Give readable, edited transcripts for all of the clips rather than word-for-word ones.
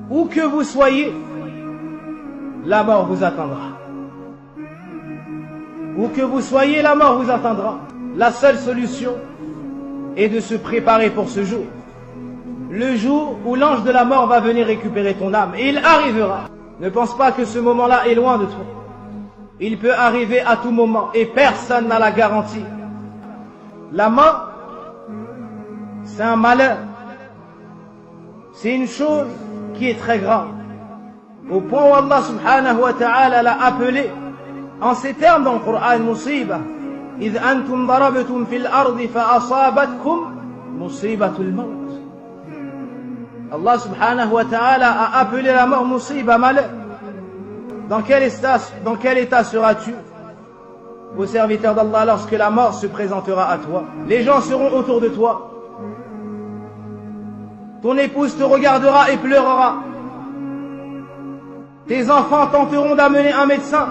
Où que vous soyez, la mort vous attendra. Où que vous soyez, la mort vous attendra. La seule solution est de se préparer pour ce jour. Le jour où l'ange de la mort va venir récupérer ton âme. Et il arrivera. Ne pense pas que ce moment-là est loin de toi. Il peut arriver à tout moment et personne n'a la garantie. La mort, c'est un malheur. C'est une chose qui est très grave. Au point où Allah subhanahu wa ta'ala l'a appelé en ces termes dans le Coran, musiba. إذ أنتم ضربتم في الأرض فأصابتكم مصيبة الموت. Allah subhanahu wa ta'ala a appelé la mort musiba, malheur. Dans quel état seras-tu, ô serviteur d'Allah, lorsque la mort se présentera à toi? Les gens seront autour de toi. Ton épouse te regardera et pleurera. Tes enfants tenteront d'amener un médecin.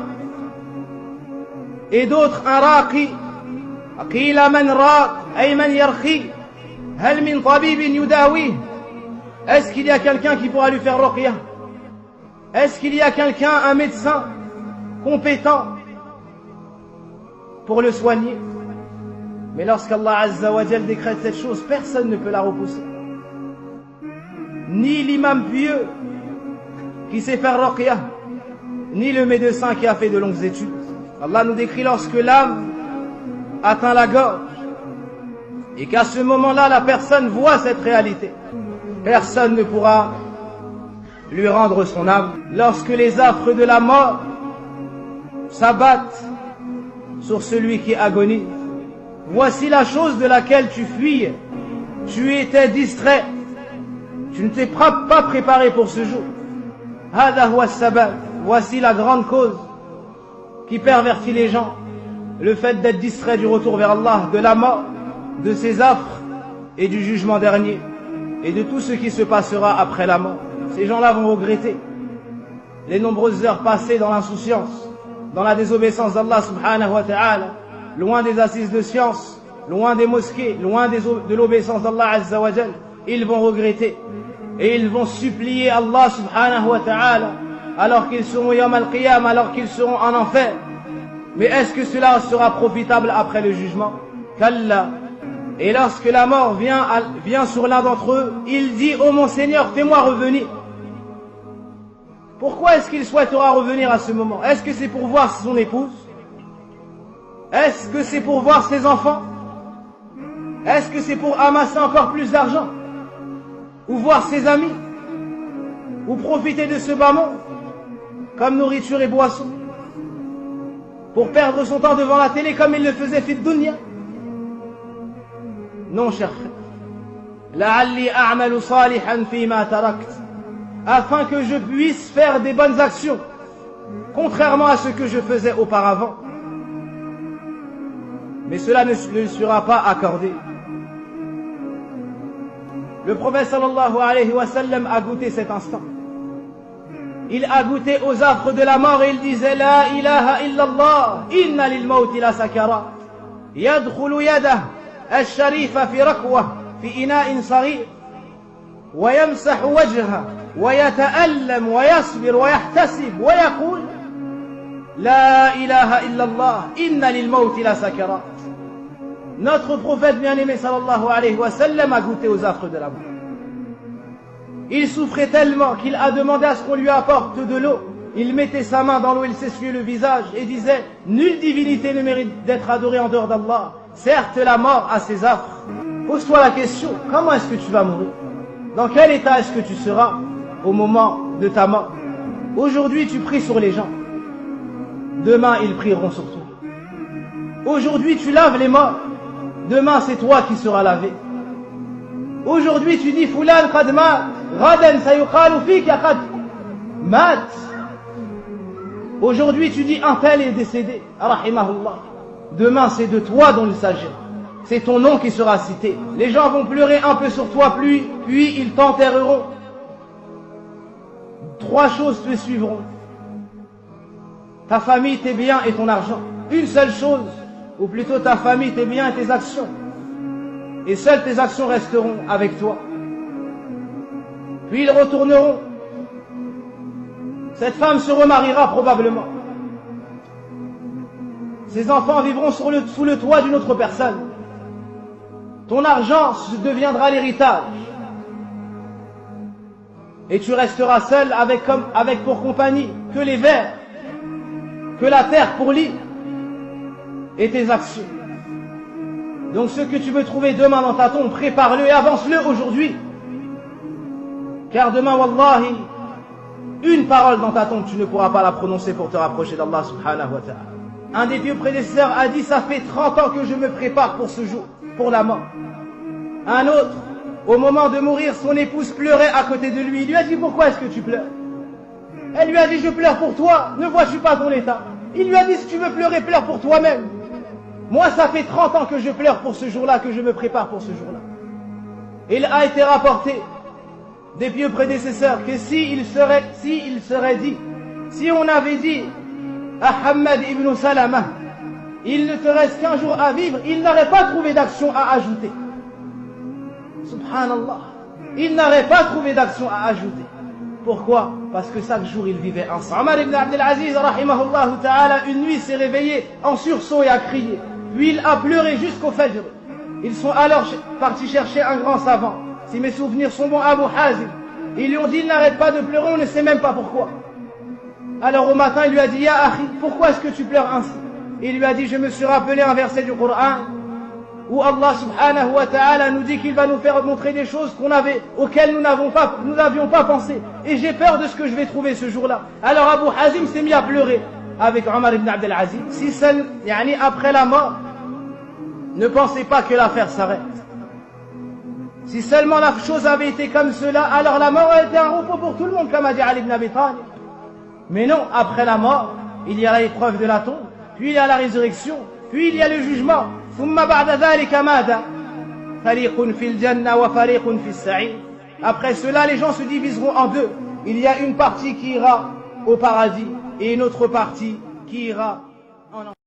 Et d'autres un raqi. Qila man raq ay man yarqi. Hal min tabibin yudawi. Est-ce qu'il y a quelqu'un qui pourra lui faire ruqya? Est-ce qu'il y a quelqu'un, un médecin compétent pour le soigner? Mais lorsqu'Allah Azza wa Jal décrète cette chose, personne ne peut la repousser. Ni l'imam pieux qui sait faire ruqya, ni le médecin qui a fait de longues études. Allah nous décrit lorsque l'âme atteint la gorge et qu'à ce moment-là la personne voit cette réalité. Personne ne pourra lui rendre son âme. Lorsque les affres de la mort s'abattent sur celui qui agonise, voici la chose de laquelle tu fuyais. Tu étais distrait. Tu ne t'es pas préparé pour ce jour. Hada huwa as-sabab. Voici la grande cause qui pervertit les gens. Le fait d'être distrait du retour vers Allah, de la mort, de ses affres et du jugement dernier. Et de tout ce qui se passera après la mort. Ces gens-là vont regretter les nombreuses heures passées dans l'insouciance, dans la désobéissance d'Allah subhanahu wa ta'ala, loin des assises de science, loin des mosquées, loin de l'obéissance d'Allah azza wa jal. Ils vont regretter et ils vont supplier Allah subhanahu wa ta'ala alors qu'ils seront yawm al-qiyam, alors qu'ils seront en enfer. Mais est-ce que cela sera profitable après le jugement? Kalla. Et lorsque la mort vient sur l'un d'entre eux, il dit: ô mon Seigneur, fais-moi revenir. Pourquoi est-ce qu'il souhaitera revenir à ce moment? Est-ce que c'est pour voir son épouse? Est-ce que c'est pour voir ses enfants? Est-ce que c'est pour amasser encore plus d'argent? Ou voir ses amis? Ou profiter de ce bas monde comme nourriture et boisson? Pour perdre son temps devant la télé comme il le faisait fit dunya? Non, cher frère. La'alli a'malu salihan fima tarakt. Afin que je puisse faire des bonnes actions, contrairement à ce que je faisais auparavant. Mais cela ne sera pas accordé. Le prophète sallallahu alayhi wa sallam a goûté cet instant. Il a goûté aux affres de la mort et il disait: La ilaha illallah, inna lil mawti la sakarat. Yadkhulu yadah الشريف في ركوة في إناء صغير ويمسح وجهه ويتألم ويصبر ويحتسب ويقول لا إله إلا الله إن للموت لسكرات. Notre prophète bien-aimé sallallahu alayhi wa sallam a goûté aux affres de la mort. Il souffrait tellement qu'il a demandé à ce qu'on lui apporte de l'eau. Il mettait sa main dans l'eau, il s'essuyait le visage et disait: nulle divinité ne mérite d'être adorée en dehors d'Allah. Certes, la mort a ses affres. Pose-toi la question: comment est-ce que tu vas mourir? Dans quel état est-ce que tu seras au moment de ta mort? Aujourd'hui, tu pries sur les gens. Demain, ils prieront sur toi. Aujourd'hui, tu laves les morts. Demain, c'est toi qui seras lavé. Aujourd'hui, tu dis: Fulan qad mat, ghadan sayuqalu fika qad mat. Aujourd'hui, tu dis: un tel est décédé, rahimahullah. Demain, c'est de toi dont il s'agit. C'est ton nom qui sera cité. Les gens vont pleurer un peu sur toi, puis ils t'enterreront. 3 choses te suivront: ta famille, tes biens et ton argent. Une seule chose, ou plutôt ta famille, tes biens et tes actions. Et seules tes actions resteront avec toi. Puis ils retourneront Cette femme se remariera probablement. Ses enfants vivront sous le toit d'une autre personne. Ton argent deviendra l'héritage. Et tu resteras seul avec pour compagnie que les vers, que la terre pour lit et tes actions. Donc ce que tu veux trouver demain dans ta tombe, prépare-le et avance-le aujourd'hui. Car demain, wallahi, une parole dans ta tombe, tu ne pourras pas la prononcer pour te rapprocher d'Allah subhanahu wa ta'ala. Un des pieux prédécesseurs a dit, ça fait 30 ans que je me prépare pour ce jour, pour la mort. Un autre, au moment de mourir, son épouse pleurait à côté de lui. Il lui a dit, pourquoi est-ce que tu pleures? Elle lui a dit, je pleure pour toi, ne vois-tu pas ton état? Il lui a dit, si tu veux pleurer, pleure pour toi-même. Moi, ça fait 30 ans que je pleure pour ce jour-là, que je me prépare pour ce jour-là. Il a été rapporté des pieux prédécesseurs que si on avait dit à Hamad ibn Salama, il ne te reste qu'un jour à vivre, il n'aurait pas trouvé d'action à ajouter. Subhanallah. Il n'aurait pas trouvé d'action à ajouter. Pourquoi? Parce que chaque jour il vivait ensemble. Omar ibn Abdel Aziz, rahimahullah ta'ala, une nuit s'est réveillé en sursaut et a crié. Puis il a pleuré jusqu'au Fajr. Ils sont alors partis chercher un grand savant. Si mes souvenirs sont bons, Abu Hazim. Ils lui ont dit, il n'arrête pas de pleurer, on ne sait même pas pourquoi. Alors au matin, il lui a dit, Ya Akhi, pourquoi est-ce que tu pleures ainsi? Il lui a dit, je me suis rappelé un verset du Coran où Allah subhanahu wa ta'ala nous dit qu'il va nous faire montrer des choses auxquelles nous n'avions pas pensé. Et j'ai peur de ce que je vais trouver ce jour-là. Alors Abu Hazim s'est mis à pleurer avec Omar ibn Abdel Aziz. Si après la mort, ne pensez pas que l'affaire s'arrête. Si seulement la chose avait été comme cela, alors la mort a été un repos pour tout le monde, comme a dit Ali ibn Abi Talib. Mais non, après la mort, il y a l'épreuve de la tombe, puis il y a la résurrection, puis il y a le jugement. Après cela, les gens se diviseront en deux. Il y a une partie qui ira au paradis et une autre partie qui ira en enfer.